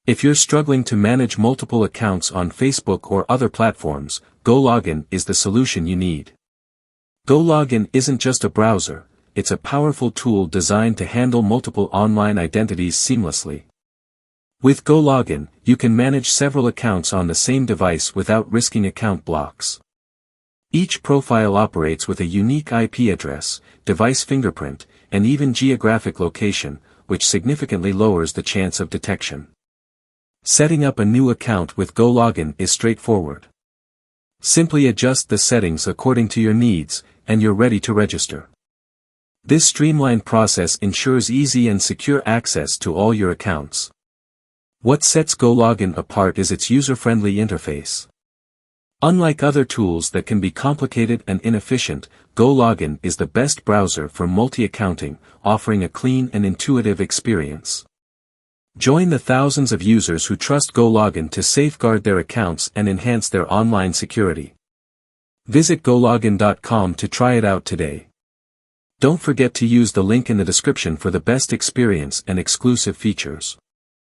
If you're struggling to manage multiple accounts on Facebook or other platforms, GoLogin is the solution you need. GoLogin isn't just a browser, it's a powerful tool designed to handle multiple online identities seamlessly. With GoLogin, you can manage several accounts on the same device without risking account blocks. Each profile operates with a unique IP address, device fingerprint, and even geographic location, which significantly lowers the chance of detection. Setting up a new account with GoLogin is straightforward. Simply adjust the settings according to your needs, and you're ready to register. This streamlined process ensures easy and secure access to all your accounts. What sets GoLogin apart is its user-friendly interface. Unlike other tools that can be complicated and inefficient, GoLogin is the best browser for multi-accounting, offering a clean and intuitive experience. Join the thousands of users who trust GoLogin to safeguard their accounts and enhance their online security. Visit gologin.com to try it out today. Don't forget to use the link in the description for the best experience and exclusive features.